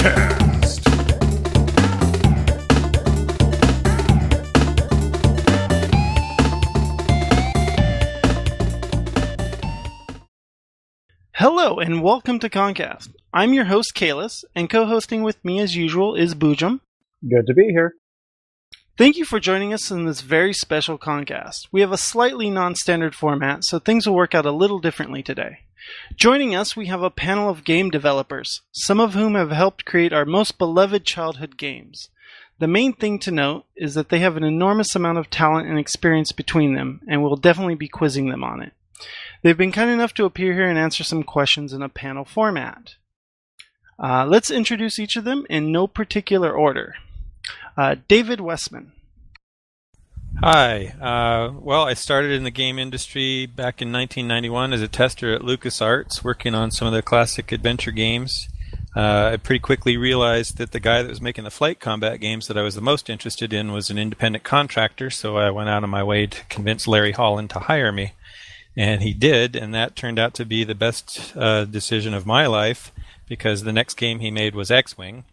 Kast. Hello and welcome to Kong Kast. I'm your host Kaos, and co-hosting with me as usual is Boojum. Good to be here. Thank you for joining us in this very special Kong Kast. We have a slightly non-standard format, so things will work out a little differently today. Joining us, we have a panel of game developers, some of whom have helped create our most beloved childhood games. The main thing to note is that they have an enormous amount of talent and experience between them, and we'll definitely be quizzing them on it. They've been kind enough to appear here and answer some questions in a panel format. Let's introduce each of them in no particular order. David Wessman. Hi. Well, I started in the game industry back in 1991 as a tester at Lucas Arts, working on some of the classic adventure games. I pretty quickly realized that the guy that was making the flight combat games that I was the most interested in was an independent contractor, so I went out of my way to convince Larry Holland to hire me. And he did, and that turned out to be the best decision of my life, because the next game he made was X-Wing,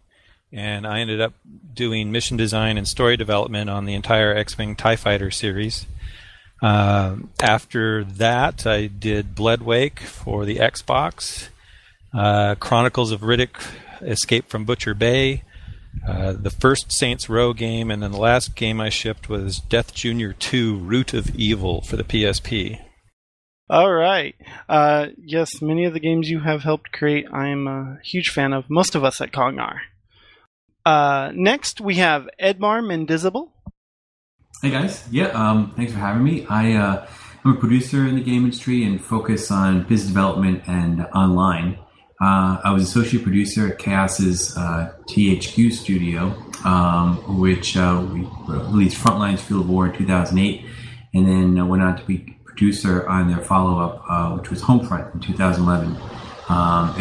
and I ended up doing mission design and story development on the entire X-Wing TIE Fighter series. After that, I did Bloodwake for the Xbox, Chronicles of Riddick, Escape from Butcher Bay, the first Saints Row game, and then the last game I shipped was Death Jr. 2, Root of Evil for the PSP. All right. Yes, many of the games you have helped create, I am a huge fan of. Most of us at Kong are. Next, we have Edmar Medizibal. Hey guys, thanks for having me. I'm a producer in the game industry and focus on business development and online. I was associate producer at Kaos's THQ studio, which we released Frontlines Field of War in 2008, and then went on to be producer on their follow-up, which was Homefront in 2011.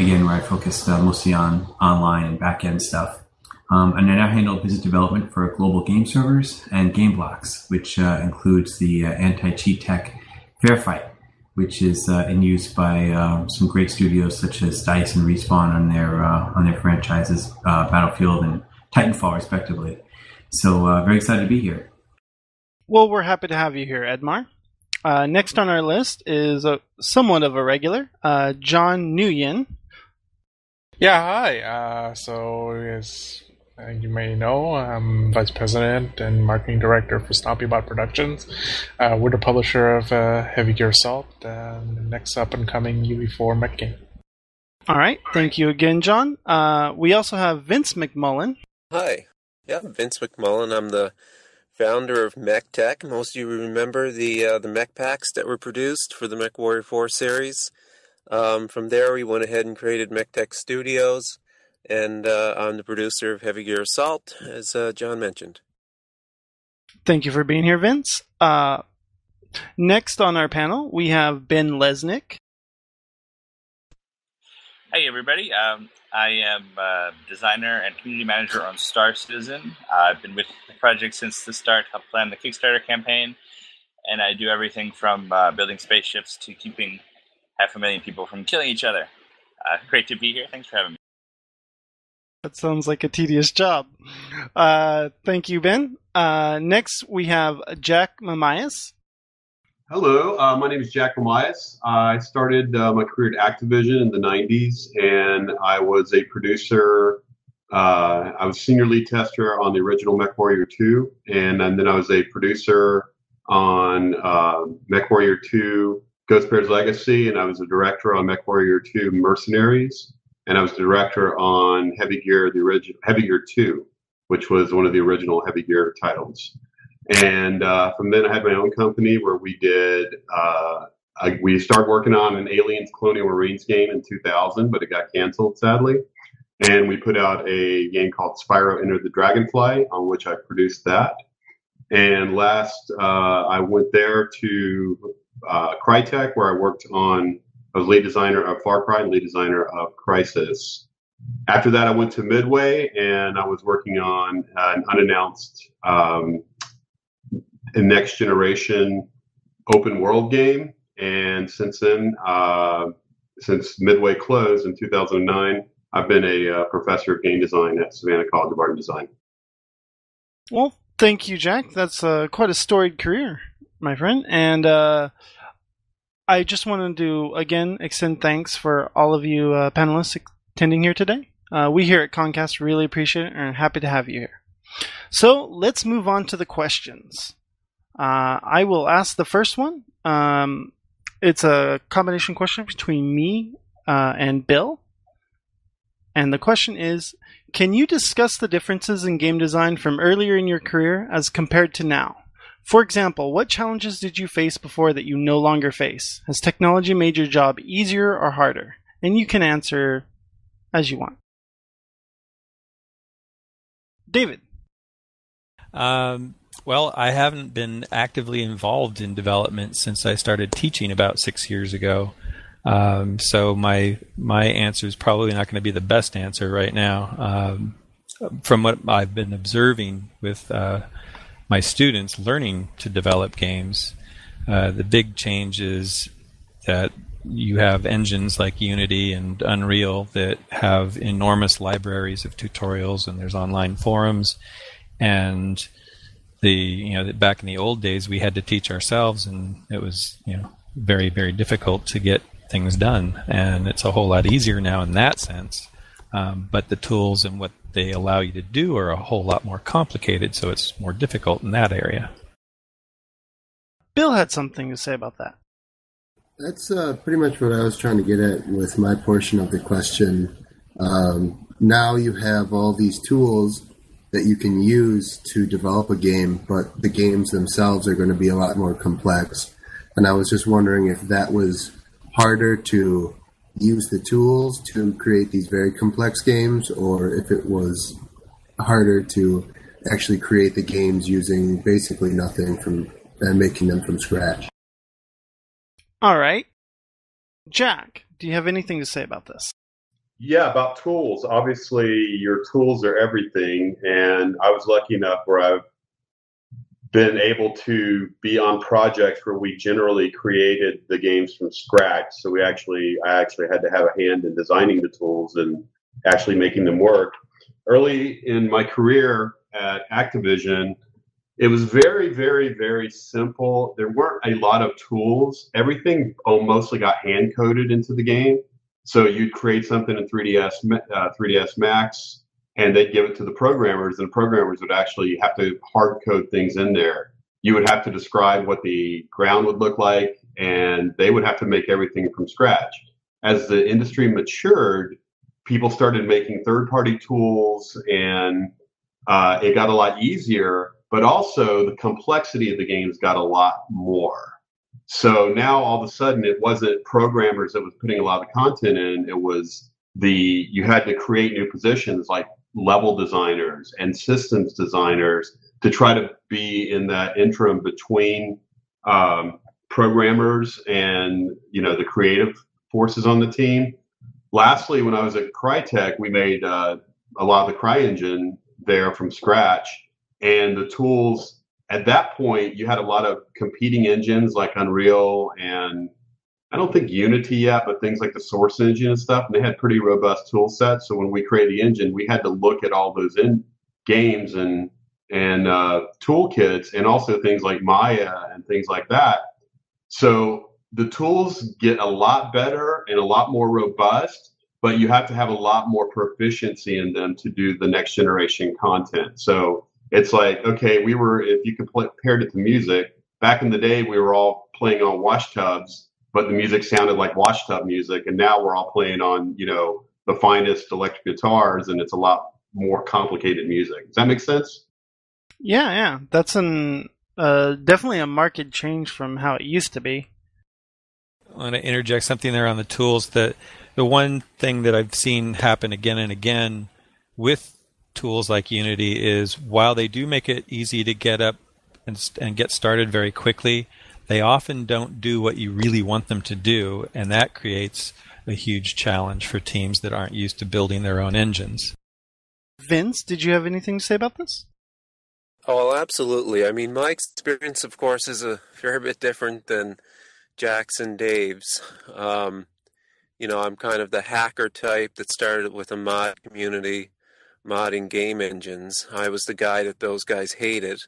Again, where I focused mostly on online and back-end stuff. And I now handle business development for global game servers and game blocks, which includes the anti-cheat tech FairFight, which is in use by some great studios such as DICE and Respawn on their franchises, Battlefield and Titanfall, respectively. So very excited to be here. Well, we're happy to have you here, Edmar. Next on our list is somewhat of a regular, John Nguyen. Yeah, hi. So, as you may know, I'm Vice President and Marketing Director for Stompy Bot Productions. We're the publisher of Heavy Gear Assault, the next up-and-coming UE4 mech game. All right. Thank you again, John. We also have Vince McMullin. Hi. Yeah, I'm Vince McMullin. I'm the founder of Mektek. Most of you remember the mech packs that were produced for the MechWarrior 4 series. From there, we went ahead and created Mektek Studios, and I'm the producer of Heavy Gear Assault, as John mentioned. Thank you for being here, Vince. Next on our panel, we have Ben Lesnick. Hey, everybody. I am a designer and community manager on Star Citizen. I've been with the project since the start, helped plan the Kickstarter campaign, and I do everything from building spaceships to keeping 500,000 people from killing each other. Great to be here. Thanks for having me. That sounds like a tedious job. Thank you, Ben. Next, we have Jack Mamais. Hello, my name is Jack Mamais. I started my career at Activision in the 90s, and I was a producer. I was senior lead tester on the original MechWarrior 2, and then I was a producer on MechWarrior 2 Ghost Bear's Legacy, and I was a director on MechWarrior 2 Mercenaries, and I was the director on Heavy Gear, the original Heavy Gear 2, which was one of the original Heavy Gear titles. And from then I had my own company where we did, we started working on an Aliens Colonial Marines game in 2000, but it got canceled, sadly. And we put out a game called Spyro Enter the Dragonfly, on which I produced that. And last, I went there to Crytek, where I worked on, I was lead designer of Far Cry and lead designer of Crysis. After that, I went to Midway, and I was working on an unannounced a next generation open world game. And since then, since Midway closed in 2009, I've been a professor of game design at Savannah College of Art and Design. Well, thank you, Jack. That's quite a storied career, my friend. And I just wanted to, again, extend thanks for all of you panelists attending here today. We here at Kong Kast really appreciate it and are happy to have you here. So let's move on to the questions. I will ask the first one. It's a combination question between me and Bill. And the question is, can you discuss the differences in game design from earlier in your career as compared to now? For example, what challenges did you face before that you no longer face? Has technology made your job easier or harder? And you can answer as you want. David. Well, I haven't been actively involved in development since I started teaching about 6 years ago. So my answer is probably not going to be the best answer right now. From what I've been observing with my students learning to develop games, the big change is that you have engines like Unity and Unreal that have enormous libraries of tutorials, and there's online forums. And back in the old days, we had to teach ourselves, and it was very, very difficult to get things done. And it's a whole lot easier now in that sense. But the tools and what they allow you to do are a whole lot more complicated, so it's more difficult in that area. Bill had something to say about that. That's pretty much what I was trying to get at with my portion of the question. Now you have all these tools that you can use to develop a game, but the games themselves are going to be a lot more complex. And I was just wondering if that was harder to use the tools to create these very complex games, or if it was harder to actually create the games using basically nothing and making them from scratch. All right. Jack, do you have anything to say about this? Yeah, about tools. Obviously, your tools are everything, and I was lucky enough where I've been able to be on projects where we generally created the games from scratch. So I actually had to have a hand in designing the tools and actually making them work. Early in my career at Activision, it was very, very, very simple. There weren't a lot of tools. Everything mostly got hand-coded into the game. So you'd create something in 3ds Max, and they'd give it to the programmers, and the programmers would actually have to hard code things in there. You would have to describe what the ground would look like, and they would have to make everything from scratch. As the industry matured, people started making third-party tools, and it got a lot easier, but also the complexity of the games got a lot more. So now all of a sudden it wasn't programmers that was putting a lot of content in, it was you had to create new positions like level designers and systems designers to try to be in that interim between programmers and the creative forces on the team. Lastly, when I was at Crytek, we made a lot of the CryEngine there from scratch, and the tools at that point, you had a lot of competing engines like Unreal and I don't think Unity yet, but things like the Source engine and stuff, and they had pretty robust tool sets. So when we created the engine, we had to look at all those games and toolkits, and also things like Maya and things like that. So the tools get a lot better and a lot more robust, but you have to have a lot more proficiency in them to do the next generation content. So it's like, okay, if you compared it to music, back in the day, we were all playing on washtubs, but the music sounded like washtub music. And now we're all playing on, the finest electric guitars, and it's a lot more complicated music. Does that make sense? Yeah. That's definitely a marked change from how it used to be. I want to interject something there on the tools. The one thing that I've seen happen again and again with tools like Unity is, while they do make it easy to get up and get started very quickly, they often don't do what you really want them to do, and that creates a huge challenge for teams that aren't used to building their own engines. Vince, did you have anything to say about this? Oh, well, absolutely. I mean, my experience, of course, is a fair bit different than Jack's and Dave's. I'm kind of the hacker type that started with a mod community, modding game engines. I was the guy that those guys hated,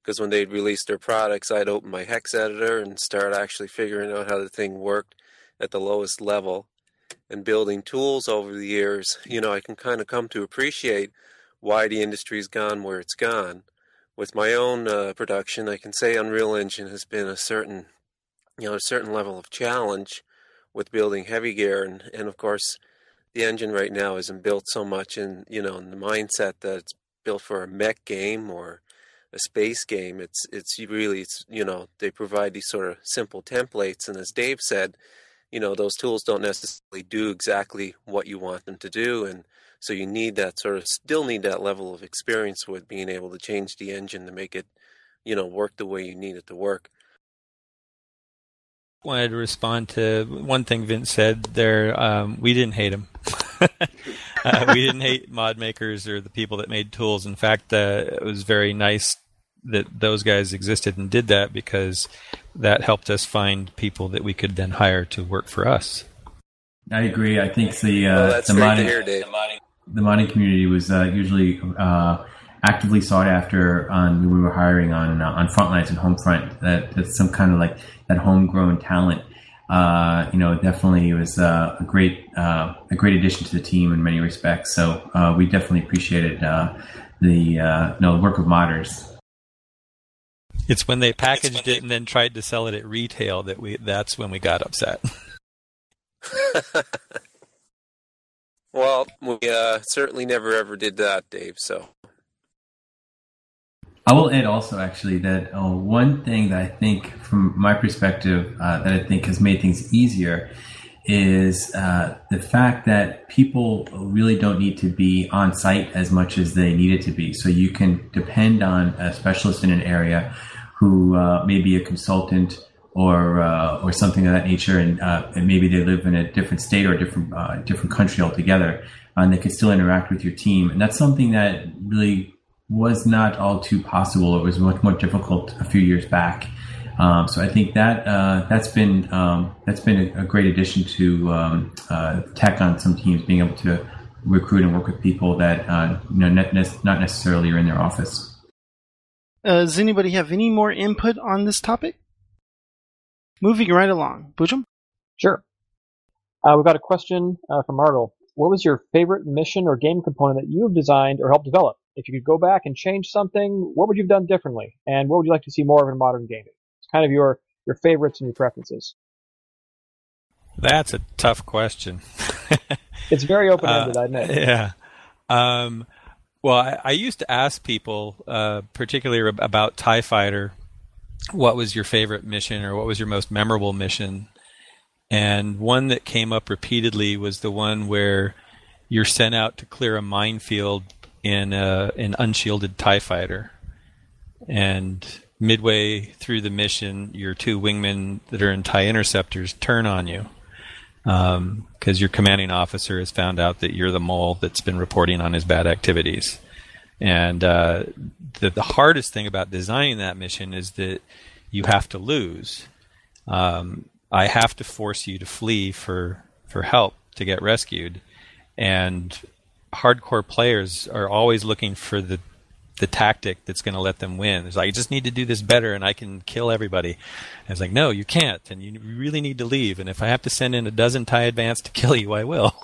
because when they'd release their products, I'd open my hex editor and start actually figuring out how the thing worked at the lowest level. And building tools over the years, I can kind of come to appreciate why the industry's gone where it's gone. With my own production, I can say Unreal Engine has been a certain level of challenge with building heavy gear, and of course, the engine right now isn't built so much in the mindset that it's built for a mech game or a space game. It's they provide these sort of simple templates, and as Dave said, those tools don't necessarily do exactly what you want them to do, and so you need that still need that level of experience with being able to change the engine to make it, work the way you need it to work. Wanted to respond to one thing Vince said there. We didn't hate him. We didn't hate mod makers or the people that made tools. In fact, it was very nice that those guys existed and did that, because that helped us find people that we could then hire to work for us. I agree. I think the modding community was usually actively sought after when we were hiring on Frontlines and Homefront. That's some kind of like that homegrown talent. Definitely was a great addition to the team in many respects. So we definitely appreciated the work of modders. It's when they packaged it and then tried to sell it at retail that's when we got upset. Well, we certainly never ever did that, Dave, so. I will add also, actually, that one thing that I think, from my perspective, that I think has made things easier is the fact that people really don't need to be on site as much as they need it to be. So you can depend on a specialist in an area who may be a consultant or something of that nature, and maybe they live in a different state or a different country altogether, and they can still interact with your team. And that's something that really was not all too possible. It was much more difficult a few years back. So I think that's been a great addition to tech on some teams, being able to recruit and work with people that not necessarily are in their office. Does anybody have any more input on this topic? Moving right along. Boojum? Sure. We've got a question from Martel. What was your favorite mission or game component that you have designed or helped develop? If you could go back and change something, what would you have done differently? And what would you like to see more of in modern gaming? It's kind of your favorites and your preferences. That's a tough question. It's very open-ended, I admit. Yeah. Well, I used to ask people, particularly about TIE Fighter, what was your favorite mission or what was your most memorable mission? And one that came up repeatedly was the one where you're sent out to clear a minefield in an unshielded TIE Fighter. And midway through the mission, your two wingmen that are in TIE Interceptors turn on you, because your commanding officer has found out that you're the mole that's been reporting on his bad activities. And the hardest thing about designing that mission is that you have to lose. I have to force you to flee for help to get rescued. And hardcore players are always looking for the tactic that's going to let them win. It's like, I just need to do this better and I can kill everybody. And it's like, no, you can't. And you really need to leave. And if I have to send in a dozen TIE Advance to kill you, I will.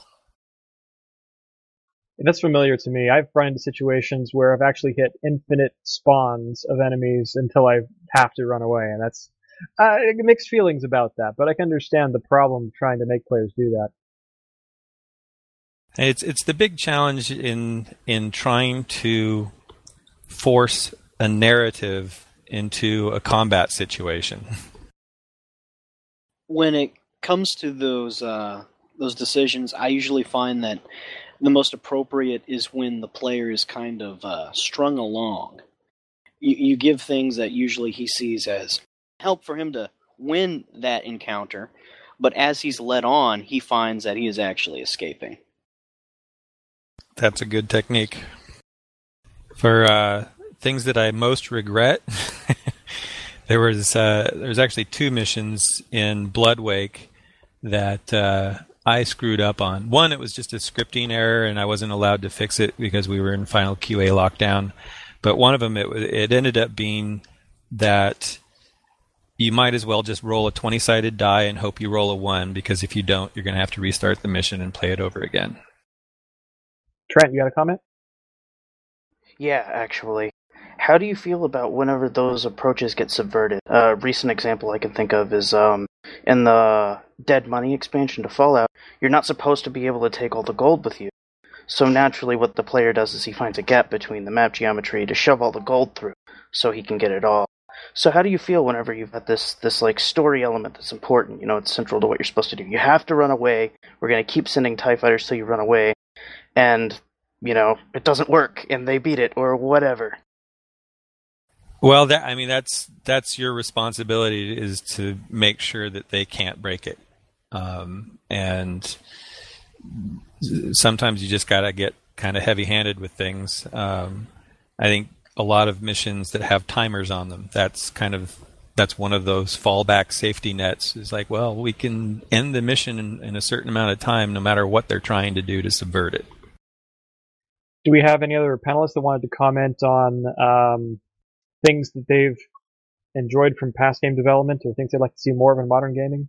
That's familiar to me. I've run into situations where I've actually hit infinite spawns of enemies until I have to run away. And that's mixed feelings about that. But I can understand the problem trying to make players do that. It's the big challenge in trying to force a narrative into a combat situation. When it comes to those decisions, I usually find that the most appropriate is when the player is kind of strung along. You give things that usually he sees as help for him to win that encounter, but as he's led on, he finds that he is actually escaping. That's a good technique. For things that I most regret, there's actually two missions in Bloodwake that I screwed up on. One, it was just a scripting error, and I wasn't allowed to fix it because we were in final QA lockdown. But one of them, it ended up being that you might as well just roll a 20-sided die and hope you roll a 1, because if you don't, you're going to have to restart the mission and play it over again. Trent, you got a comment? Yeah, actually. How do you feel about whenever those approaches get subverted? A recent example I can think of is in the Dead Money expansion to Fallout, you're not supposed to be able to take all the gold with you. So naturally what the player does is he finds a gap between the map geometry to shove all the gold through so he can get it all. So how do you feel whenever you've got this like story element that's important? You know, it's central to what you're supposed to do. You have to run away. We're going to keep sending TIE fighters till you run away. And, you know, it doesn't work and they beat it or whatever. Well, that's your responsibility, is to make sure that they can't break it. And sometimes you just got to get kind of heavy-handed with things. I think a lot of missions that have timers on them, that's one of those fallback safety nets. It's like, well, we can end the mission in a certain amount of time no matter what they're trying to do to subvert it. Do we have any other panelists that wanted to comment on things that they've enjoyed from past game development, or things they'd like to see more of in modern gaming?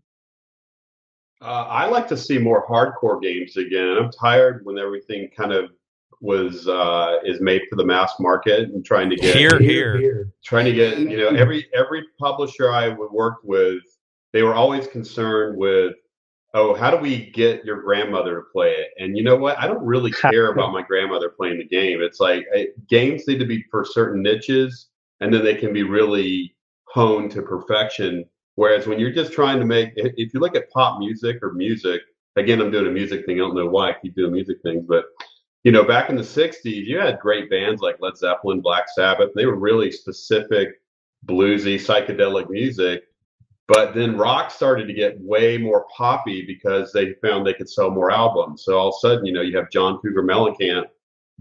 I like to see more hardcore games again. I'm tired when everything kind of is made for the mass market and trying to get trying to get, you know, every publisher I worked with, they were always concerned with, oh, how do we get your grandmother to play it? And you know what? I don't really care about my grandmother playing the game. It's like games need to be for certain niches, and then they can be really honed to perfection. Whereas when you're just trying to make, if you look at pop music or music, again, I'm doing a music thing. I don't know why I keep doing music things, but you know, back in the 60s, you had great bands like Led Zeppelin, Black Sabbath. They were really specific, bluesy, psychedelic music. But then rock started to get way more poppy because they found they could sell more albums. So all of a sudden, you know, you have John Cougar Mellencamp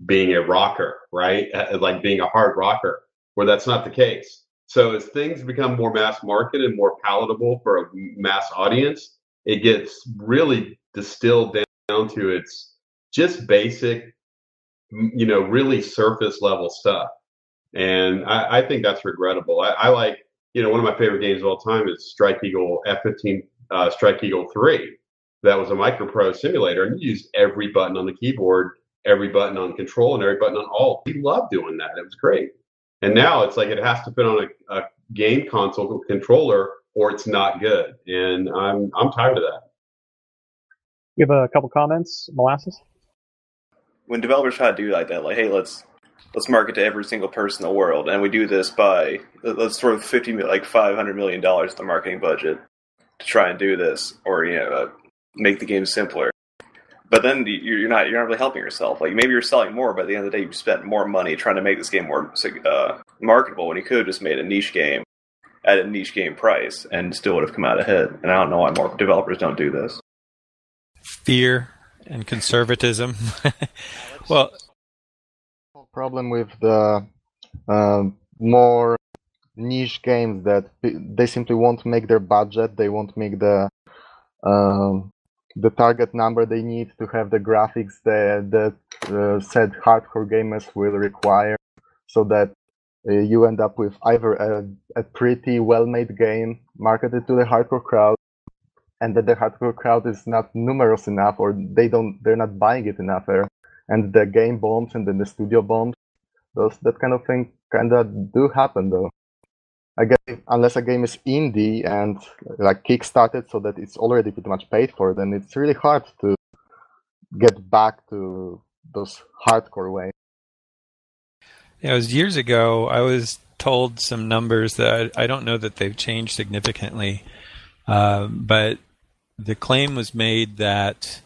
being a rocker, right? Like being a hard rocker, where that's not the case. So as things become more mass market and more palatable for a mass audience, it gets really distilled down to its just basic, you know, really surface level stuff. And I think that's regrettable. I like, you know, one of my favorite games of all time is Strike Eagle F-15, Strike Eagle 3. That was a micropro simulator, and you used every button on the keyboard, every button on control, and every button on alt. We loved doing that. It was great. And now it's like it has to fit on a game console controller, or it's not good. And I'm tired of that. You have a couple comments, Molasses? When developers try to do like that, like, hey, let's market to every single person in the world, and we do this by let's throw $500 million at the marketing budget to try and do this, or you know, make the game simpler. But then you're not really helping yourself. Like maybe you're selling more, but at the end of the day, you spent more money trying to make this game more marketable when you could have just made a niche game at a niche game price and still would have come out ahead. And I don't know why more developers don't do this. Fear and conservatism. Well, problem with the more niche games that they simply won't make their budget. They won't make the target number they need to have the graphics that said hardcore gamers will require, so that you end up with either a pretty well-made game marketed to the hardcore crowd, and that the hardcore crowd is not numerous enough, or they're not buying it enough, and the game bombs, and then the studio bombs. That kind of thing kind of do happen, though. I guess unless a game is indie and like kickstarted so that it's already pretty much paid for, then it's really hard to get back to those hardcore ways. Yeah, it was years ago. I was told some numbers that I don't know that they've changed significantly, but the claim was made that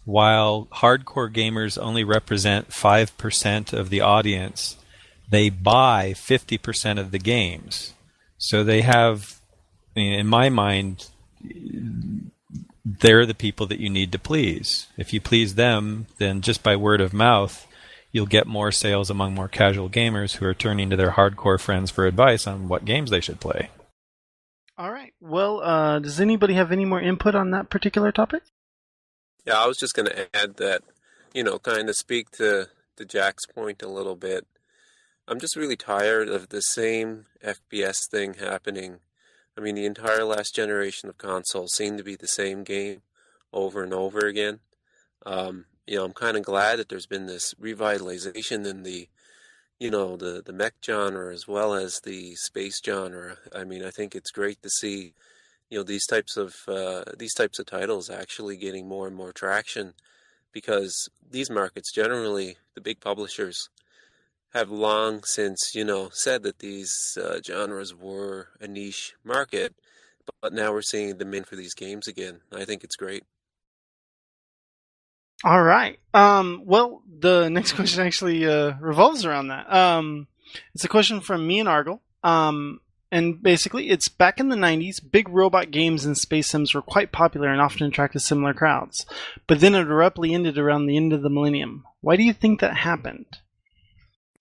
while hardcore gamers only represent 5% of the audience, they buy 50% of the games. So they have, in my mind, they're the people that you need to please. If you please them, then just by word of mouth, you'll get more sales among more casual gamers who are turning to their hardcore friends for advice on what games they should play. All right. Well, does anybody have any more input on that particular topic? Yeah, I was just going to add that, kind of speak to Jack's point a little bit. I'm just really tired of the same FPS thing happening. I mean, the entire last generation of consoles seem to be the same game over and over again. I'm kind of glad that there's been this revitalization in the mech genre as well as the space genre. I mean, I think it's great to see, these types of titles actually getting more and more traction, because these markets generally, the big publishers, have long since, said that these genres were a niche market, but now we're seeing them in for these games again. I think it's great. All right. Well, the next question actually revolves around that. It's a question from me and Argyle. And basically, it's back in the 90s, big robot games and space sims were quite popular and often attracted similar crowds. But then it abruptly ended around the end of the millennium. Why do you think that happened?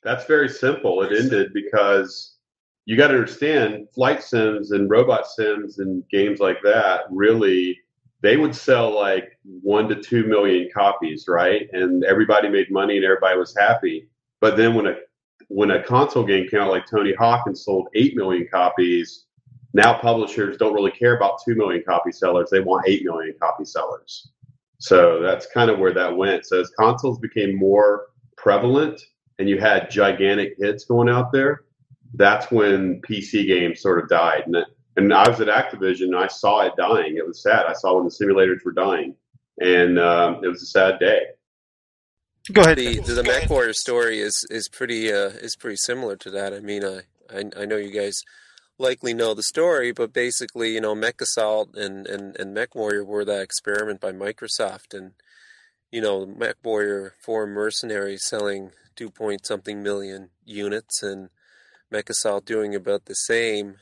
That's very simple. It ended because you got to understand, flight sims and robot sims and games like that, really, they would sell like 1 to 2 million copies, right? And everybody made money and everybody was happy. But then when a console game came out like Tony Hawk and sold 8 million copies, now publishers don't really care about 2 million copy sellers. They want 8 million copy sellers. So that's kind of where that went. So as consoles became more prevalent and you had gigantic hits going out there, that's when PC games sort of died. And I was at Activision and I saw it dying. It was sad. I saw when the simulators were dying, and it was a sad day. Go ahead. The MechWarrior story is pretty similar to that. I mean, I know you guys likely know the story, but basically, Mech Assault and MechWarrior were that experiment by Microsoft, and MechWarrior for Mercenaries selling 2-point-something million units, and Mech Assault doing about the same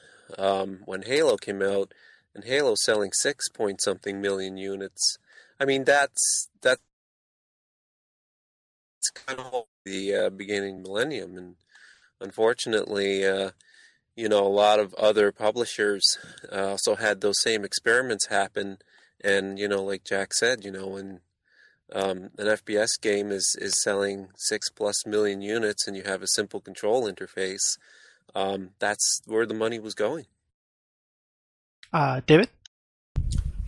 when Halo came out, and Halo selling 6-point-something million units. I mean, that's kind of the beginning millennium, and unfortunately, a lot of other publishers also had those same experiments happen, and like Jack said, when an FPS game is selling 6+ million units and you have a simple control interface, that's where the money was going. David?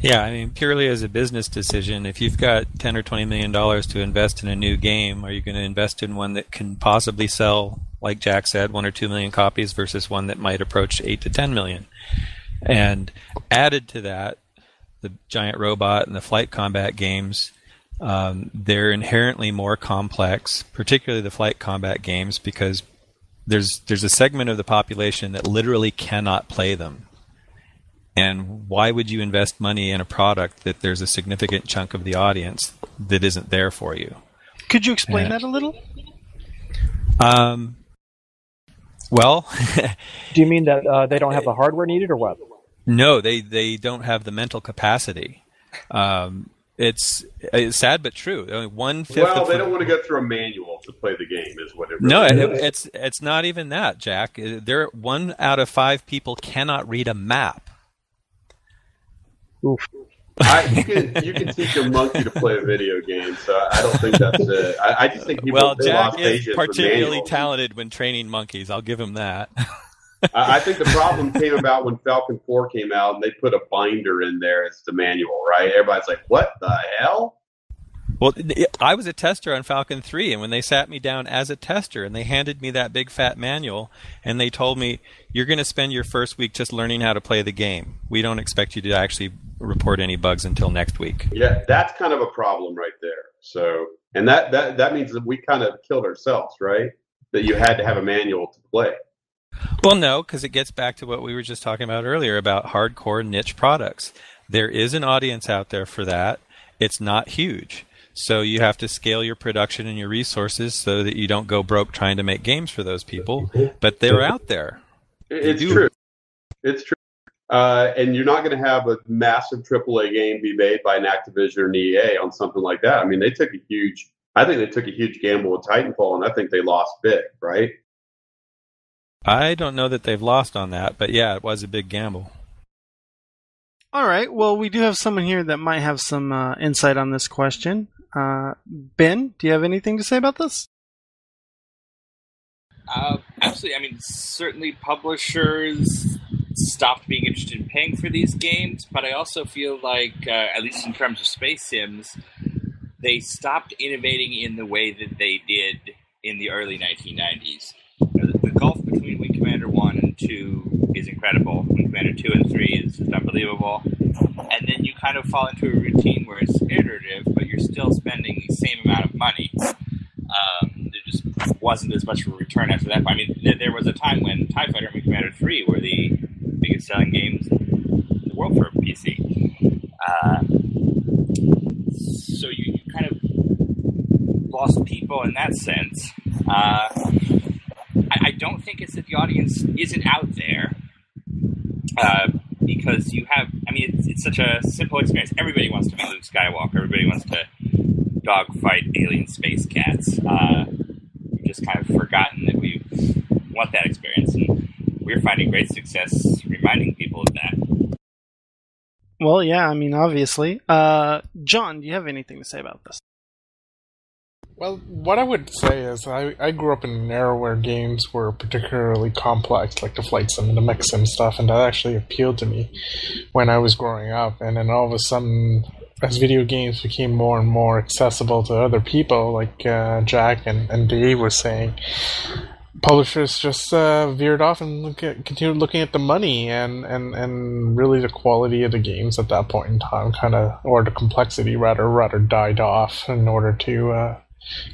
Yeah, I mean, purely as a business decision, if you've got $10 or $20 million to invest in a new game, are you going to invest in one that can possibly sell, like Jack said, 1 or 2 million copies versus one that might approach 8 to 10 million? And added to that, the giant robot and the flight combat games, they're inherently more complex, particularly the flight combat games, because there's a segment of the population that literally cannot play them. And why would you invest money in a product that there's a significant chunk of the audience that isn't there for you? Could you explain that a little? Well... Do you mean that they don't have the hardware needed, or what? No, they don't have the mental capacity. It's sad but true. Only 1/5. Well, they don't want to go through a manual to play the game, is what it really No, is. it's not even that, Jack. 1 out of 5 people cannot read a map. Oof. You can teach a monkey to play a video game, so I don't think that's it. I just think people Well, they Jack lost is patience with particularly manuals. talented when training monkeys. I'll give him that. I think the problem came about when Falcon 4 came out and they put a binder in there as the manual, right? Everybody's like, what the hell? Well, I was a tester on Falcon 3, and when they sat me down as a tester and they handed me that big fat manual and they told me, you're going to spend your first week just learning how to play the game. We don't expect you to actually report any bugs until next week. Yeah, that's kind of a problem right there. So, and that means that we kind of killed ourselves, right? That you had to have a manual to play. Well, no, because it gets back to what we were just talking about earlier about hardcore niche products. There is an audience out there for that. It's not huge. So you have to scale your production and your resources so that you don't go broke trying to make games for those people. But they're out there. It's true. It's true. And you're not going to have a massive AAA game be made by an Activision or an EA on something like that. I mean, I think they took a huge gamble with Titanfall, and I think they lost big, right? I don't know that they've lost on that, but yeah, it was a big gamble. All right. Well, we do have someone here that might have some insight on this question. Ben, do you have anything to say about this? Absolutely. I mean, certainly publishers stopped being interested in paying for these games, but I also feel like, at least in terms of space sims, they stopped innovating in the way that they did in the early 1990s. The gulf between Wing Commander 1 and 2 is incredible. Wing Commander 2 and 3 is just unbelievable. And then you kind of fall into a routine where it's iterative, but you're still spending the same amount of money. There just wasn't as much of a return after that. I mean, there was a time when TIE Fighter and Wing Commander 3 were the biggest selling games in the world for PC. So you kind of lost people in that sense. I don't think it's that the audience isn't out there, because you have, I mean, it's such a simple experience. Everybody wants to be Luke Skywalker. Everybody wants to dogfight alien space cats. We've just kind of forgotten that we want that experience, and we're finding great success reminding people of that. Well, yeah, I mean, obviously. John, do you have anything to say about this? Well, what I would say is I grew up in an era where games were particularly complex, like the flight sim and the mech sim stuff, and that actually appealed to me when I was growing up. And then all of a sudden, as video games became more and more accessible to other people, like Jack and Dave was saying, publishers just veered off and continued looking at the money and really the quality of the games at that point in time, or the complexity rather died off in order to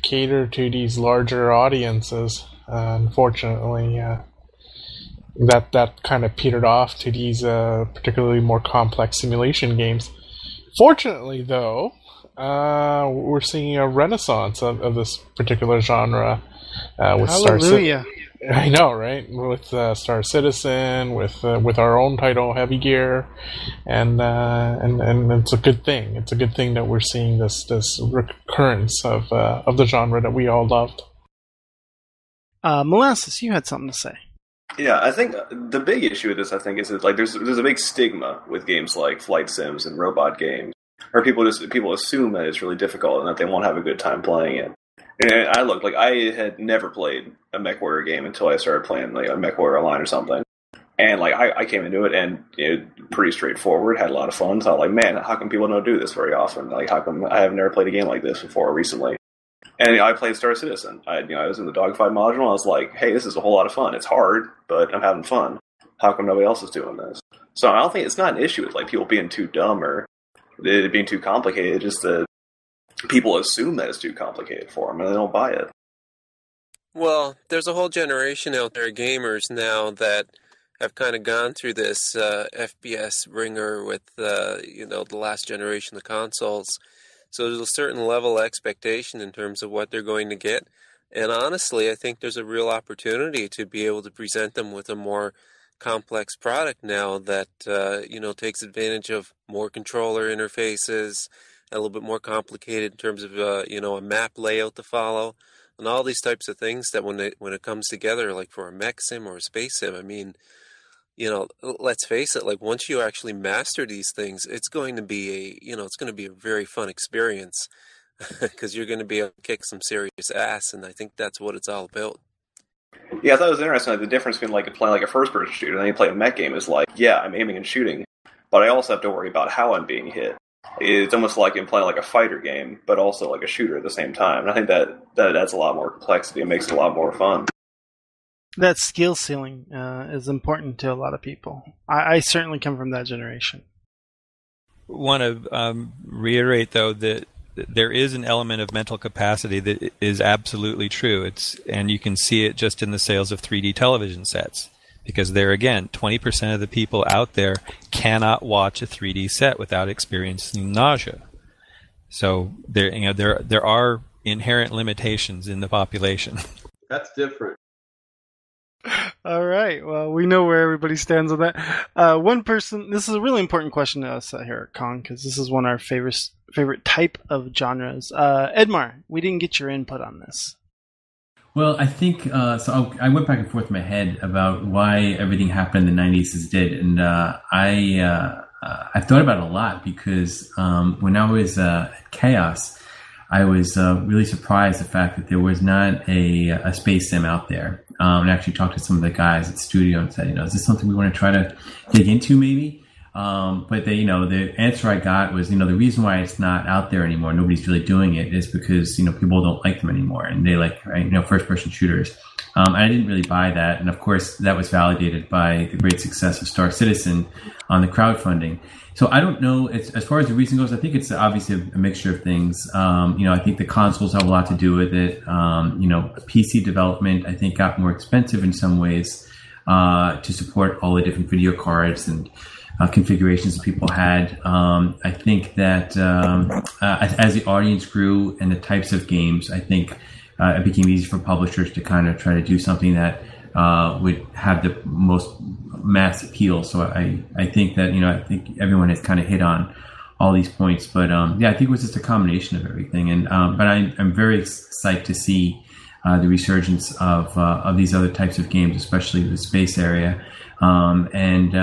cater to these larger audiences. Unfortunately, that kind of petered off to these particularly more complex simulation games. Fortunately, though, we're seeing a renaissance of this particular genre with Hallelujah. I know, right? With Star Citizen, with our own title, Heavy Gear, and it's a good thing. It's a good thing that we're seeing this recurrence of the genre that we all loved. Molasses, you had something to say. Yeah, I think the big issue with this, I think, is that, like, there's a big stigma with games like flight sims and robot games, where people assume that it's really difficult and that they won't have a good time playing it. And I had never played a MechWarrior game until I started playing like a MechWarrior Online or something. And like I came into it and pretty straightforward, had a lot of fun. So I was like, man, how come people don't do this very often? Like, how come I have never played a game like this before recently? And I played Star Citizen. I was in the dogfight module. And I was like, hey, this is a whole lot of fun. It's hard, but I'm having fun. How come nobody else is doing this? So I don't think it's not an issue with like people being too dumb or it being too complicated. It's just that people assume that it's too complicated for them and they don't buy it. Well, there's a whole generation out there of gamers now that have kind of gone through this FPS ringer with the last generation of consoles. So there's a certain level of expectation in terms of what they're going to get. And honestly, I think there's a real opportunity to be able to present them with a more complex product now that takes advantage of more controller interfaces, a little bit more complicated in terms of a map layout to follow, and all these types of things that when it comes together, like for a mech sim or a space sim, I mean, let's face it, like once you actually master these things, it's going to be a very fun experience because you're going to be able to kick some serious ass, and I think that's what it's all about. Yeah, I thought it was interesting. Like, the difference between like playing like a first-person shooter and then you play a mech game is like, yeah, I'm aiming and shooting, but I also have to worry about how I'm being hit. It's almost like in playing like a fighter game, but also like a shooter at the same time. And I think that adds a lot more complexity and makes it a lot more fun. That skill ceiling is important to a lot of people. I certainly come from that generation. Want to reiterate, though, that there is an element of mental capacity that is absolutely true. And you can see it just in the sales of 3D television sets. Because there again, 20% of the people out there cannot watch a 3D set without experiencing nausea. So there are inherent limitations in the population. That's different. All right. Well, we know where everybody stands on that. One person. This is a really important question to us here at Kong because this is one of our favorite type of genres. Edmar, we didn't get your input on this. Well, I think I went back and forth in my head about why everything happened in the 90s as it did, and I I've thought about it a lot because when I was at Kaos, I was really surprised the fact that there was not a space sim out there. And I actually talked to some of the guys at the studio and said, is this something we want to try to dig into maybe? But they, the answer I got was, the reason why it's not out there anymore, nobody's really doing it, is because, people don't like them anymore, and they like, first-person shooters. I didn't really buy that, and of course, that was validated by the great success of Star Citizen on the crowdfunding. So I don't know, as far as the reason goes, I think it's obviously a mixture of things. I think the consoles have a lot to do with it. PC development, I think, got more expensive in some ways to support all the different video cards and configurations that people had. I think that as the audience grew and the types of games, I think it became easy for publishers to kind of try to do something that would have the most mass appeal. So I think that, I think everyone has kind of hit on all these points. But I think it was just a combination of everything. And but I'm very excited to see the resurgence of these other types of games, especially the space area. And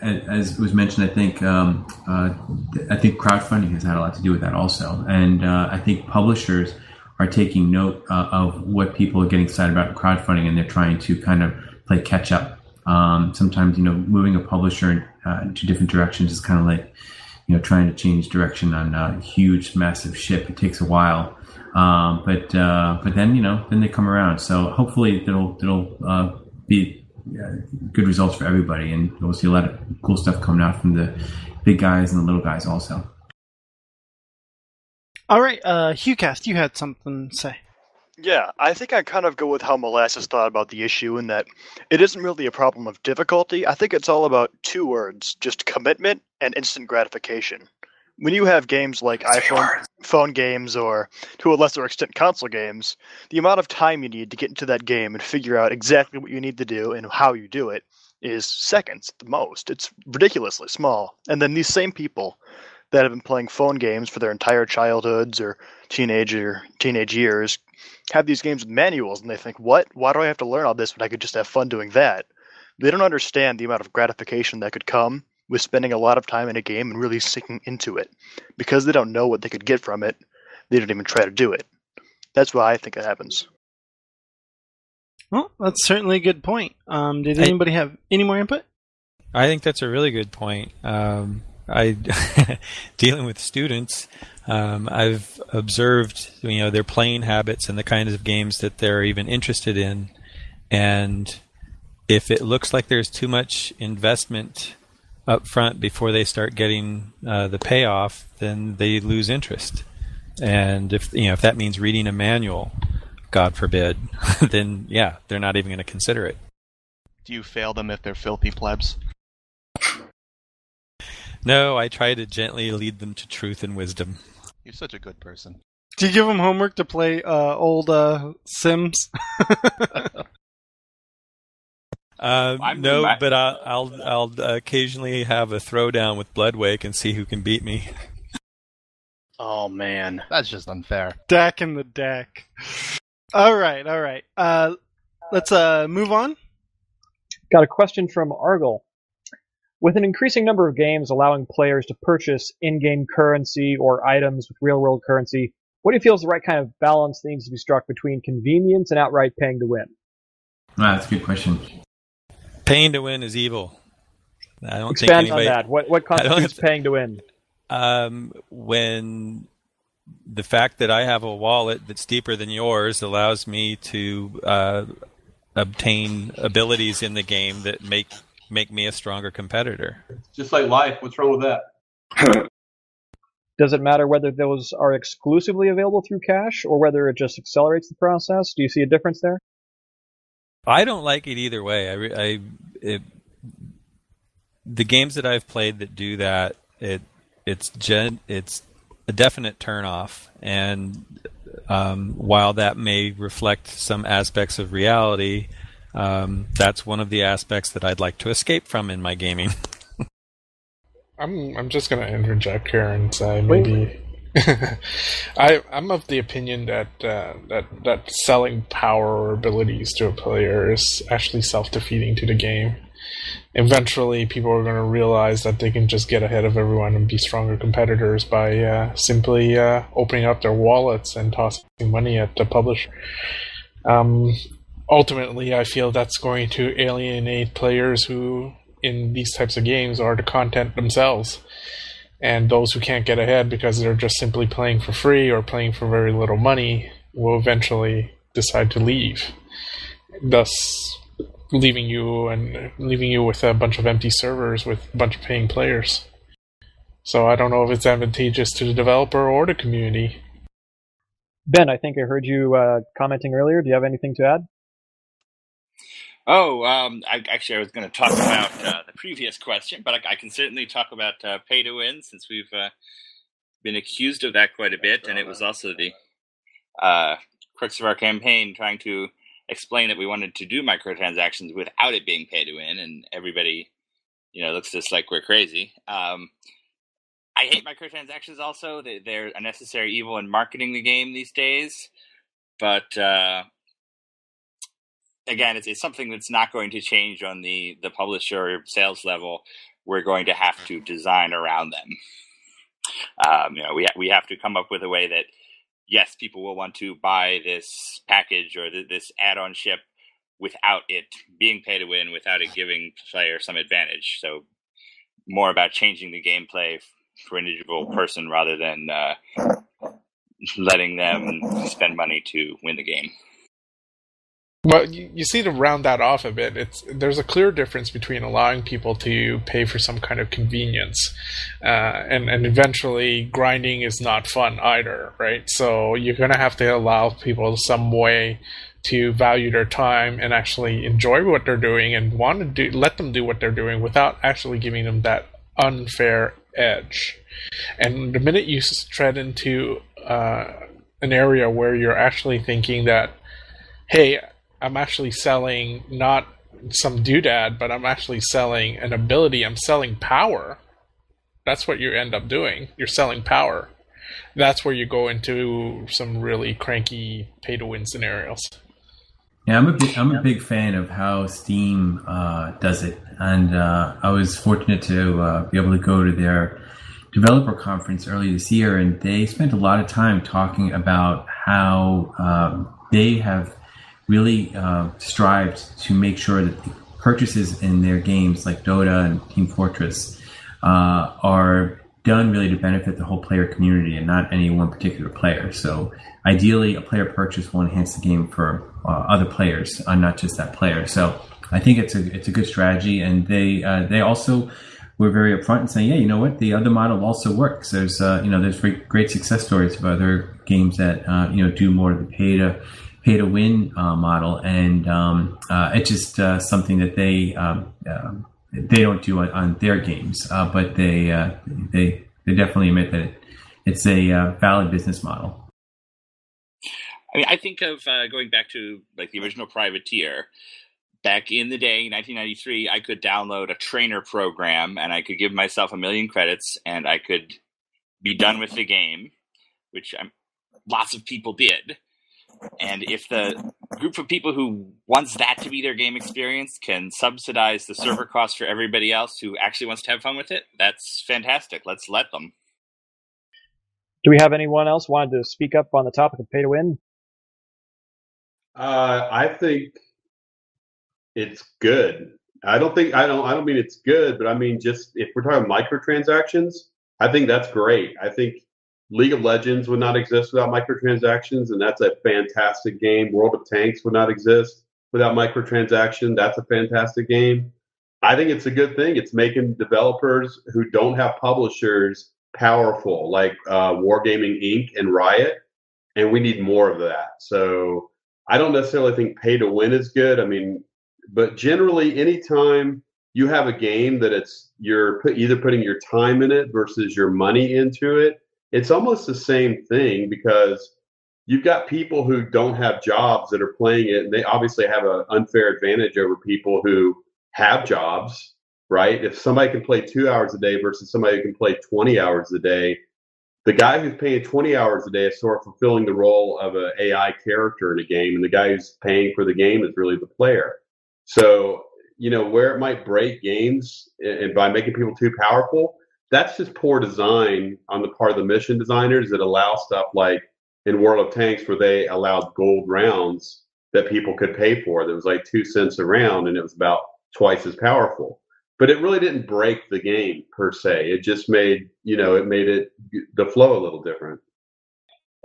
as was mentioned, I think crowdfunding has had a lot to do with that also. And I think publishers are taking note of what people are getting excited about in crowdfunding, and they're trying to kind of play catch up. Sometimes, moving a publisher into different directions is kind of like, trying to change direction on a huge, massive ship. It takes a while. But then they come around. So hopefully it'll be good results for everybody, and we'll see a lot of cool stuff coming out from the big guys and the little guys also. All right, HughCast, you had something to say. Yeah, I think I kind of go with how Molasses thought about the issue, in that it isn't really a problem of difficulty. I think it's all about two words, just commitment and instant gratification. When you have games like phone games, or to a lesser extent console games, the amount of time you need to get into that game and figure out exactly what you need to do and how you do it is seconds at the most. It's ridiculously small. And then these same people that have been playing phone games for their entire childhoods or teenage years have these games with manuals, and they think, what? Why do I have to learn all this when I could just have fun doing that? They don't understand the amount of gratification that could come with spending a lot of time in a game and really sinking into it. Because they don't know what they could get from it, they don't even try to do it. That's why I think it happens. Well, that's certainly a good point. Did anybody have any more input? I think that's a really good point. Dealing with students, I've observed, their playing habits and the kinds of games that they're even interested in. And if it looks like there's too much investment up front before they start getting the payoff, then they lose interest. And if that means reading a manual, God forbid, then they're not even going to consider it. Do you fail them if they're filthy plebs? No, I try to gently lead them to truth and wisdom. You're such a good person. Do you give them homework to play old Sims? No, but I'll occasionally have a throwdown with Bloodwake and see who can beat me. Oh man, that's just unfair. Deck in the deck. All right. Let's move on. Got a question from Argyle. With an increasing number of games allowing players to purchase in-game currency or items with real-world currency, what do you feel is the right kind of balance that needs to be struck between convenience and outright paying to win? Wow, that's a good question. Paying to win is evil. I don't Expand think anybody, on that. What constitutes paying to win? When the fact that I have a wallet that's deeper than yours allows me to obtain abilities in the game that make me a stronger competitor. Just like life. What's wrong with that? Does it matter whether those are exclusively available through cash or whether it just accelerates the process? Do you see a difference there? I don't like it either way. The games that I've played that do that, it's a definite turnoff. And while that may reflect some aspects of reality, that's one of the aspects that I'd like to escape from in my gaming. I'm just gonna interject here and say maybe I'm of the opinion that that selling power or abilities to a player is actually self-defeating to the game. Eventually, people are going to realize that they can just get ahead of everyone and be stronger competitors by simply opening up their wallets and tossing money at the publisher. Ultimately, I feel that's going to alienate players who, in these types of games, are the content themselves. And those who can't get ahead because they're just simply playing for free or playing for very little money will eventually decide to leave, thus leaving you with a bunch of empty servers with a bunch of paying players. So I don't know if it's advantageous to the developer or the community. Ben, I think I heard you commenting earlier. Do you have anything to add? Oh, I was going to talk about the previous question, but I can certainly talk about pay to win, since we've been accused of that quite a bit, and it was also the crux of our campaign, trying to explain that we wanted to do microtransactions without it being pay to win, and everybody, looks at us like we're crazy. I hate microtransactions also. They're a necessary evil in marketing the game these days, but again, it's something that's not going to change on the publisher or sales level. We're going to have to design around them. We have to come up with a way that, yes, people will want to buy this package or this add-on ship without it being pay to win, without it giving players some advantage. So more about changing the gameplay for an individual person rather than letting them spend money to win the game. Well, you see, to round that off a bit, there's a clear difference between allowing people to pay for some kind of convenience, and eventually grinding is not fun either, right? So you're going to have to allow people some way to value their time and actually enjoy what they're doing and let them do what they're doing without actually giving them that unfair edge. And the minute you tread into an area where you're actually thinking that, hey, I'm actually selling not some doodad, but I'm actually selling an ability. I'm selling power. That's what you end up doing. You're selling power. That's where you go into some really cranky pay-to-win scenarios. Yeah, I'm a big fan of how Steam does it, and I was fortunate to be able to go to their developer conference early this year, and they spent a lot of time talking about how they have really strived to make sure that the purchases in their games like Dota and Team Fortress are done really to benefit the whole player community and not any one particular player. So ideally, a player purchase will enhance the game for other players, not just that player. So I think it's a good strategy, and they also were very upfront and saying, yeah, you know what, the other model also works. There's there's great success stories of other games that do more of the pay to win model, and it's just something that they don't do on their games, but they definitely admit that it's a valid business model. I mean, I think of going back to like the original Privateer. Back in the day, 1993, I could download a trainer program and I could give myself 1 million credits and I could be done with the game, which lots of people did. And if the group of people who wants that to be their game experience can subsidize the server costs for everybody else who actually wants to have fun with it, that's fantastic. Let's let them. Do we have anyone else wanted to speak up on the topic of pay to win? I think it's good. I don't mean it's good, but I mean, just if we're talking microtransactions, I think that's great. I think League of Legends would not exist without microtransactions, and that's a fantastic game. World of Tanks would not exist without microtransaction. That's a fantastic game. I think it's a good thing. It's making developers who don't have publishers powerful, like Wargaming Inc. and Riot, and we need more of that. So I don't necessarily think pay to win is good. I mean, but generally, anytime you have a game that you're either putting your time in it versus your money into it, it's almost the same thing, because you've got people who don't have jobs that are playing it, and they obviously have an unfair advantage over people who have jobs, right? If somebody can play 2 hours a day versus somebody who can play 20 hours a day, the guy who's paying 20 hours a day is sort of fulfilling the role of an AI character in a game, and the guy who's paying for the game is really the player. So, where it might break games and by making people too powerful, that's just poor design on the part of the mission designers that allow stuff like in World of Tanks where they allowed gold rounds that people could pay for. That was like 2 cents a round, and it was about twice as powerful. But it really didn't break the game per se. It just made, it made the flow a little different.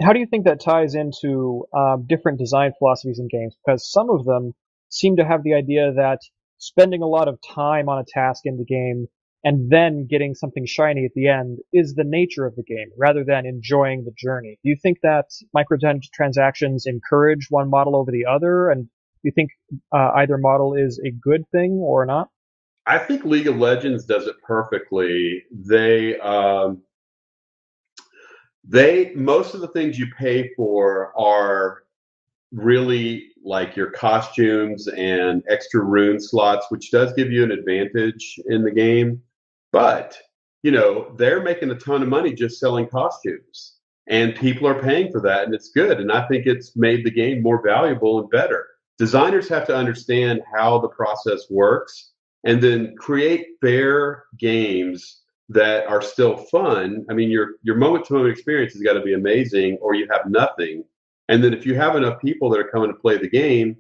How do you think that ties into different design philosophies in games? Because some of them seem to have the idea that spending a lot of time on a task in the game and then getting something shiny at the end is the nature of the game, rather than enjoying the journey. Do you think that microtransactions encourage one model over the other? And do you think either model is a good thing or not? I think League of Legends does it perfectly. They most of the things you pay for are really like your costumes and extra rune slots, which does give you an advantage in the game. But, they're making a ton of money just selling costumes, and people are paying for that, and it's good. And I think it's made the game more valuable and better. Designers have to understand how the process works and then create fair games that are still fun. I mean, your moment-to-moment experience has got to be amazing, or you have nothing. And then if you have enough people that are coming to play the game,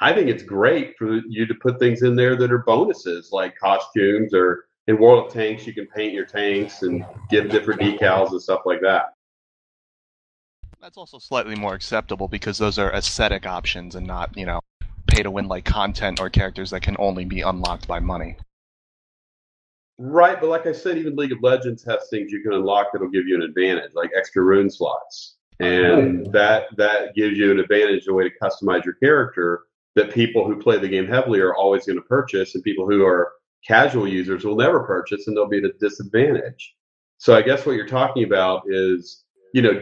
I think it's great for you to put things in there that are bonuses, like costumes, or in World of Tanks, you can paint your tanks and give different decals and stuff like that. That's also slightly more acceptable because those are aesthetic options and not, pay-to-win like content or characters that can only be unlocked by money. Right, but like I said, even League of Legends has things you can unlock that'll give you an advantage, like extra rune slots. And that gives you an advantage, a way to customize your character that people who play the game heavily are always going to purchase, and people who are casual users will never purchase, and they'll be at a disadvantage. So I guess what you're talking about is,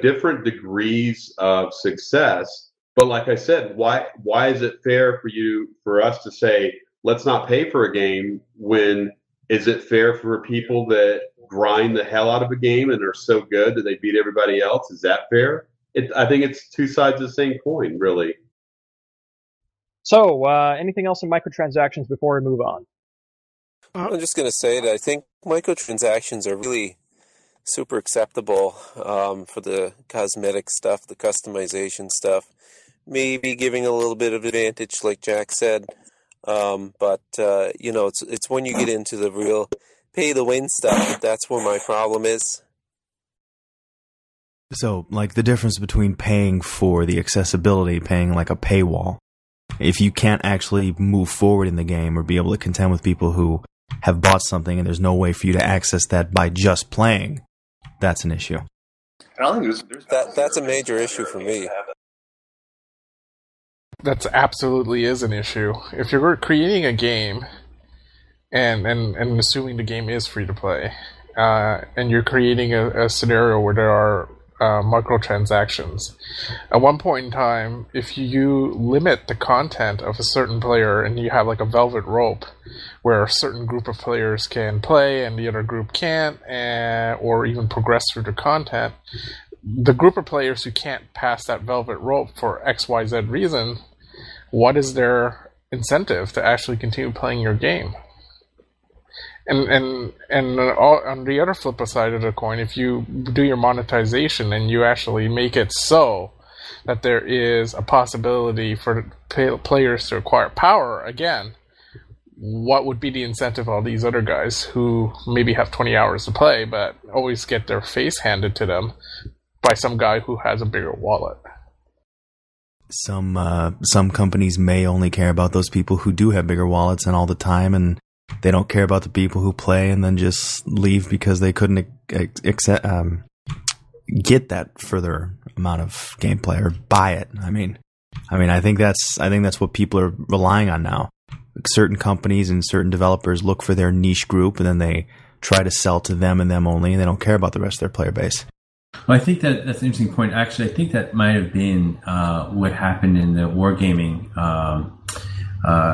different degrees of success. But like I said, why is it fair for us to say, let's not pay for a game, when is it fair for people that grind the hell out of a game and are so good that they beat everybody else? Is that fair? I think it's two sides of the same coin, really. So, anything else in microtransactions before we move on? I'm just going to say that I think microtransactions are really super acceptable for the cosmetic stuff, the customization stuff. Maybe giving a little bit of advantage, like Jack said. But it's when you get into the real pay-to-win stuff that's where my problem is. So, like the difference between paying for the accessibility, paying like a paywall. If you can't actually move forward in the game or be able to contend with people who have bought something and there's no way for you to access that by just playing, that's an issue. I don't think that's a major issue for me. That absolutely is an issue. If you're creating a game, and assuming the game is free to play, and you're creating a scenario where there are microtransactions, at one point in time, if you limit the content of a certain player and you have like a velvet rope where a certain group of players can play and the other group can't, or even progress through the content, the group of players who can't pass that velvet rope for XYZ reason, what is their incentive to actually continue playing your game? And on the other flip side of the coin, if you do your monetization and you actually make it so that there is a possibility for players to acquire power again, what would be the incentive of all these other guys who maybe have 20 hours to play but always get their face handed to them by some guy who has a bigger wallet? Some companies may only care about those people who do have bigger wallets and all the time, and they don't care about the people who play and then just leave because they couldn't get that further amount of gameplay or buy it. I mean, I think that's what people are relying on now. Certain companies and certain developers look for their niche group, and then they try to sell to them and them only, and they don't care about the rest of their player base. Well, I think that's an interesting point. Actually, I think that might have been what happened in the Wargaming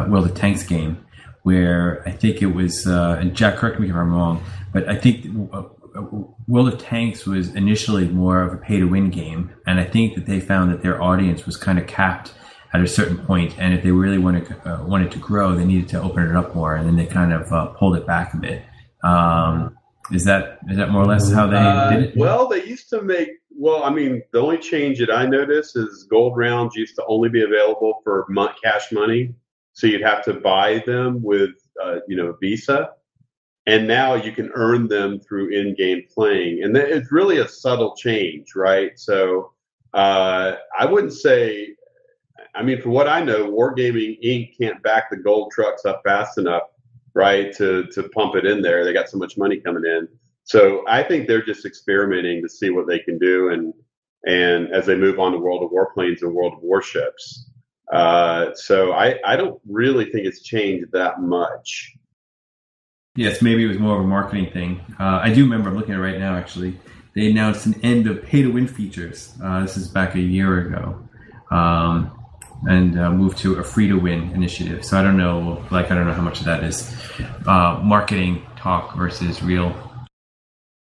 World of Tanks game, where I think it was, and Jack, correct me if I'm wrong, but I think World of Tanks was initially more of a pay-to-win game, and I think that they found that their audience was kind of capped at a certain point, and if they really wanted to grow, they needed to open it up more, and then they kind of pulled it back a bit. Is that more or less how they did it? Well, they used to make. Well, I mean, the only change that I noticed is gold rounds used to only be available for cash money, so you'd have to buy them with Visa. And now you can earn them through in-game playing. And it's really a subtle change, right? So I wouldn't say, I mean, for what I know, Wargaming Inc. can't back the gold trucks up fast enough, right, to pump it in there. They got so much money coming in. So I think they're just experimenting to see what they can do. And as they move on to World of Warplanes and World of Warships. So I don't really think it's changed that much. Yes, maybe it was more of a marketing thing. I do remember, I'm looking at it right now, actually. They announced an end of pay-to-win features. This is back a year ago. And moved to a free-to-win initiative. So I don't know how much of that is marketing talk versus real.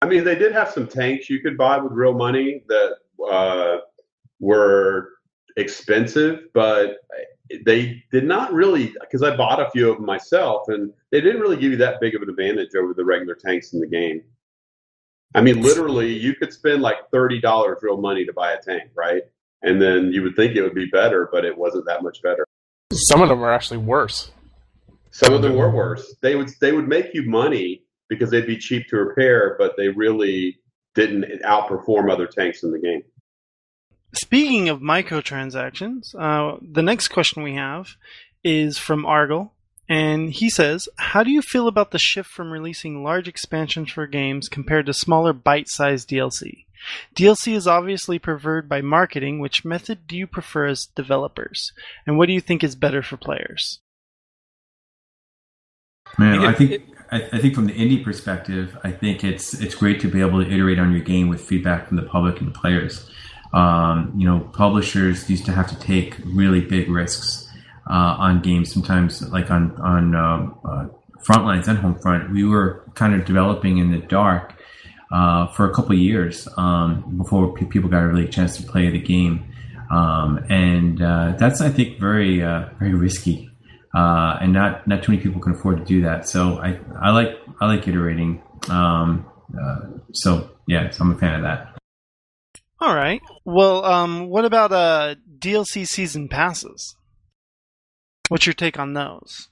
I mean, they did have some tanks you could buy with real money that were expensive, but they did not really, because I bought a few of them myself, and they didn't really give you that big of an advantage over the regular tanks in the game. I mean, literally, you could spend like $30 real money to buy a tank, right? And then you would think it would be better, but it wasn't that much better. Some of them are actually worse. Some of them were worse. They would make you money because they'd be cheap to repair, but they really didn't outperform other tanks in the game. Speaking of microtransactions, the next question we have is from Argyle, and he says, how do you feel about the shift from releasing large expansions for games compared to smaller bite-sized DLC? DLC is obviously preferred by marketing. Which method do you prefer as developers? And what do you think is better for players? Man, I think from the indie perspective, I think it's great to be able to iterate on your game with feedback from the public and the players. Publishers used to have to take really big risks on games. Sometimes, like on Frontlines and Homefront, we were kind of developing in the dark for a couple of years before people got a really chance to play the game, and that's, I think, very very risky, and not too many people can afford to do that. So I like iterating. So I'm a fan of that. All right. Well, what about DLC season passes? What's your take on those?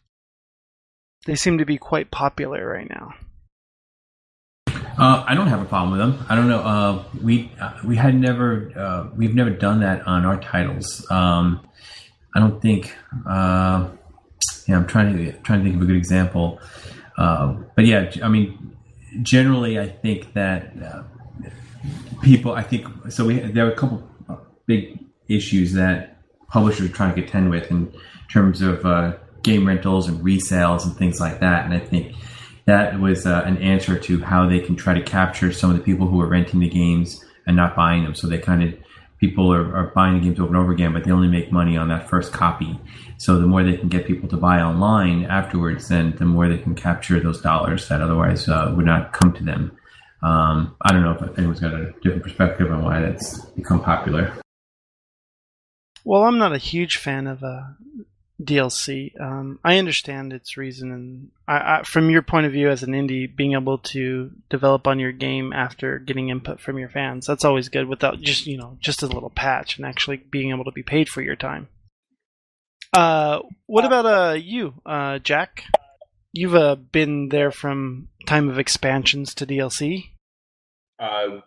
They seem to be quite popular right now. I don't have a problem with them. I don't know. We've never done that on our titles. I don't think. I'm trying to think of a good example. But yeah, I mean, generally, I think that people. There are a couple big issues that publishers are trying to contend with in terms of game rentals and resales and things like that. And I think that was an answer to how they can try to capture some of the people who are renting the games and not buying them. So people are buying the games over and over again, but they only make money on that first copy. So the more they can get people to buy online afterwards, then the more they can capture those dollars that otherwise would not come to them. I don't know if anyone's got a different perspective on why that's become popular. Well, I'm not a huge fan of DLC. I understand its reason, and I, from your point of view as an indie, being able to develop on your game after getting input from your fans, that's always good without just a little patch and actually being able to be paid for your time. What about you, Jack? You've been there from time of expansions to DLC. I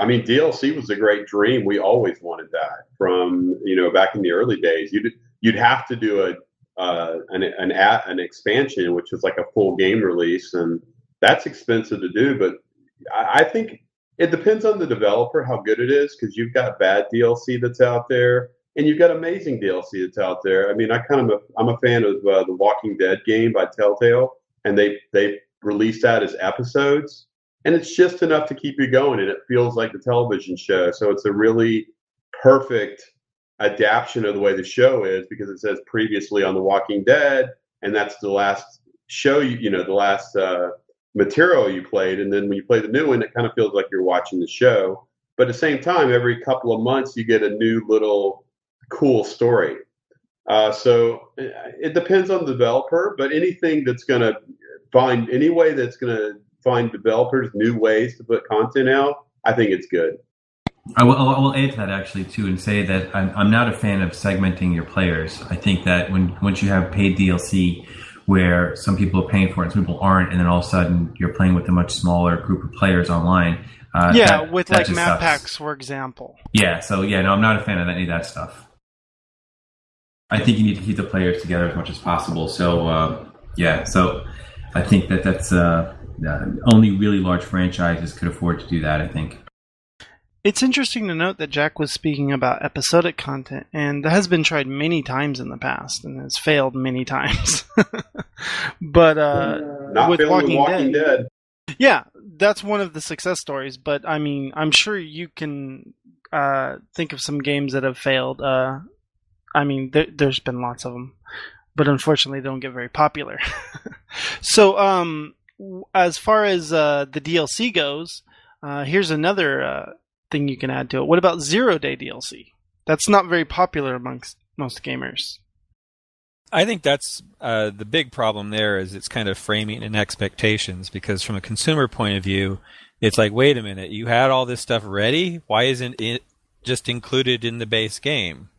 mean, DLC was a great dream. We always wanted that from back in the early days. You'd have to do an expansion, which is like a full game release, and that's expensive to do. But I think it depends on the developer how good it is, because you've got bad DLC that's out there, and you've got amazing DLC that's out there. I mean, I'm a fan of the Walking Dead game by Telltale, and they released that as episodes, and it's just enough to keep you going, and it feels like the television show. So it's a really perfect adaptation of the way the show is, because it says previously on The Walking Dead, and that's the last show, the last material you played, and then when you play the new one, it kind of feels like you're watching the show. But at the same time, every couple of months, you get a new little cool story. So it depends on the developer, but anything that's going to find any way that's going to find developers new ways to put content out, I think it's good. I will add to that actually too, and say that I'm not a fan of segmenting your players. I think that once you have paid DLC, where some people are paying for it and some people aren't, and then all of a sudden you're playing with a much smaller group of players online. With like map packs, for example. Yeah, so no, I'm not a fan of any of that stuff. I think you need to keep the players together as much as possible. So so I think that's only really large franchises could afford to do that, I think. It's interesting to note that Jack was speaking about episodic content, and that has been tried many times in the past and has failed many times. But not with Walking Dead. Yeah, that's one of the success stories, but I mean, I'm sure you can think of some games that have failed. I mean, there's been lots of them, but unfortunately, they don't get very popular. So, as far as the DLC goes, here's another thing you can add to it. What about 0-day DLC? That's not very popular amongst most gamers. I think that's the big problem there is it's kind of framing in expectations, because from a consumer point of view, it's like, wait a minute, you had all this stuff ready? Why isn't it just included in the base game?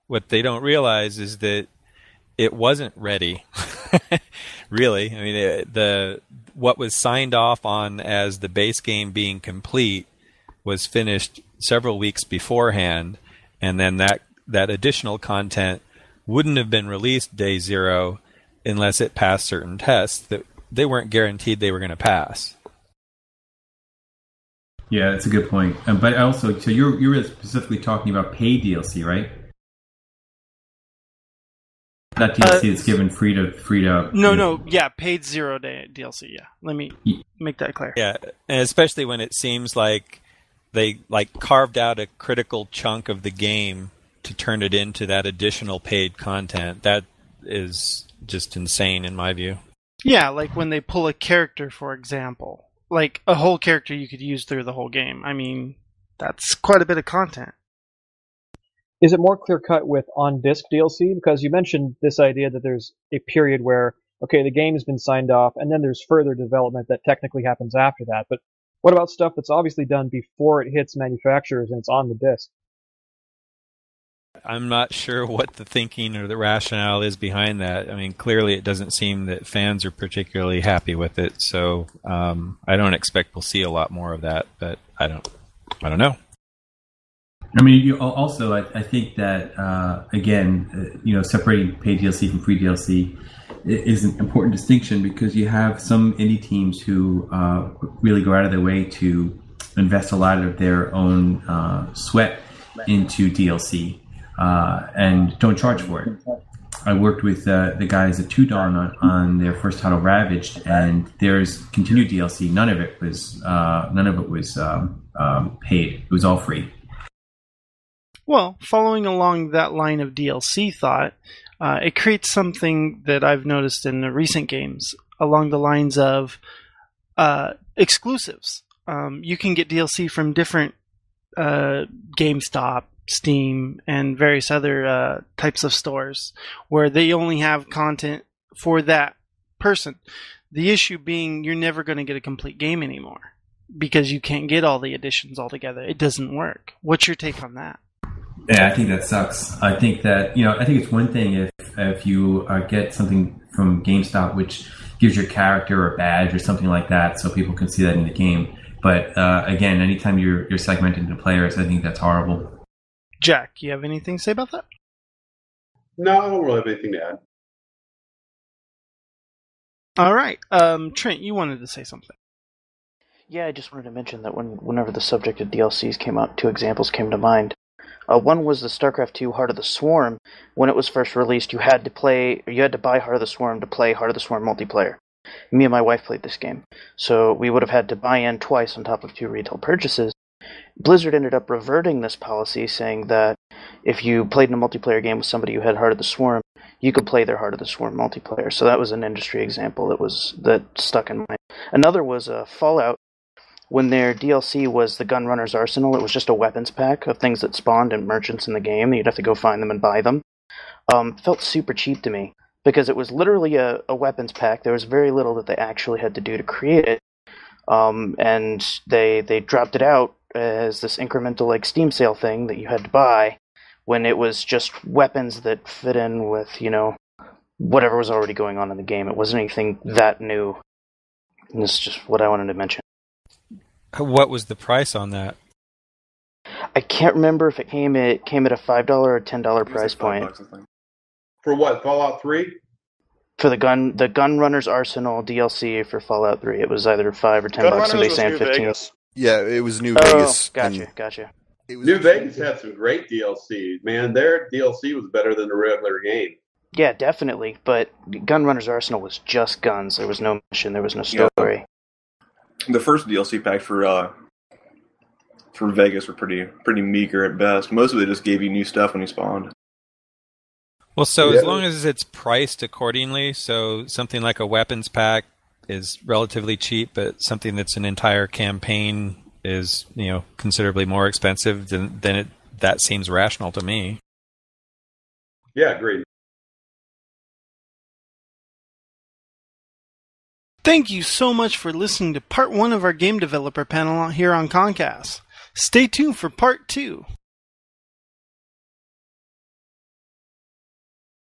What they don't realize is that it wasn't ready. Really. I mean, what was signed off on as the base game being complete was finished several weeks beforehand, and then that additional content wouldn't have been released day 0 unless it passed certain tests that they weren't guaranteed they were going to pass. Yeah, that's a good point. But also, so you're really specifically talking about paid DLC, right? Not DLC that's given free to. No, yeah, paid 0-day DLC. Yeah, let me make that clear. Yeah, and especially when it seems like they carved out a critical chunk of the game to turn it into that additional paid content. That is just insane in my view. Yeah, like when they pull a character, for example. Like a whole character you could use through the whole game. I mean, that's quite a bit of content. Is it more clear-cut with on-disc DLC? Because you mentioned this idea that there's a period where, okay, the game's been signed off, and then there's further development that technically happens after that. But what about stuff that's obviously done before it hits manufacturers and it's on the disc? I'm not sure what the thinking or the rationale is behind that. I mean, clearly it doesn't seem that fans are particularly happy with it, so I don't expect we'll see a lot more of that, but I don't know. I mean, I think that, again, separating paid DLC from free DLC is an important distinction, because you have some indie teams who really go out of their way to invest a lot of their own sweat into DLC and don't charge for it. I worked with the guys at Two Dawn on their first title, Ravaged, and there's continued DLC. None of it was paid. It was all free. Well, following along that line of DLC thought, it creates something that I've noticed in the recent games along the lines of exclusives. You can get DLC from different GameStop, Steam, and various other types of stores where they only have content for that person. The issue being you're never going to get a complete game anymore because you can't get all the additions all together. It doesn't work. What's your take on that? Yeah, I think that sucks. I think that, I think it's one thing if you get something from GameStop which gives your character a badge or something like that so people can see that in the game. But again, anytime you're segmenting the players, I think that's horrible. Jack, you have anything to say about that? No, I don't really have anything to add. All right. Trent, you wanted to say something. Yeah, I just wanted to mention that whenever the subject of DLCs came up, 2 examples came to mind. One was the StarCraft II Heart of the Swarm. When it was first released, you had to buy Heart of the Swarm to play Heart of the Swarm multiplayer. Me and my wife played this game, so we would have had to buy in twice on top of 2 retail purchases. Blizzard ended up reverting this policy, saying that if you played in a multiplayer game with somebody who had Heart of the Swarm, you could play their Heart of the Swarm multiplayer. So that was an industry example that stuck in mind. Another was Fallout. When their DLC was the Gunrunner's Arsenal, it was just a weapons pack of things that spawned in merchants in the game. You'd have to go find them and buy them. Felt super cheap to me because it was literally a weapons pack. There was very little that they actually had to do to create it. And they dropped it out as this incremental like Steam sale thing that you had to buy when it was just weapons that fit in with, whatever was already going on in the game. It wasn't anything that new. And this is just what I wanted to mention. What was the price on that? I can't remember if it came at a $5 or $10 price point. For what, Fallout 3? For the Gunrunner's Arsenal DLC for Fallout 3, it was either $5 or $10. Somebody saying 15. Vegas. Yeah, it was New Vegas. Gotcha. New Vegas had some great DLC. Man, their DLC was better than the regular game. Yeah, definitely. But Gunrunner's Arsenal was just guns. There was no mission. There was no story. Yeah. The first DLC pack for Vegas were pretty meager at best. Most of it just gave you new stuff when you spawned. Well, so as long as it's priced accordingly, so something like a weapons pack is relatively cheap, but something that's an entire campaign is considerably more expensive, then that seems rational to me. Yeah, agreed. Thank you so much for listening to part 1 of our game developer panel here on Kong Kast. Stay tuned for part 2.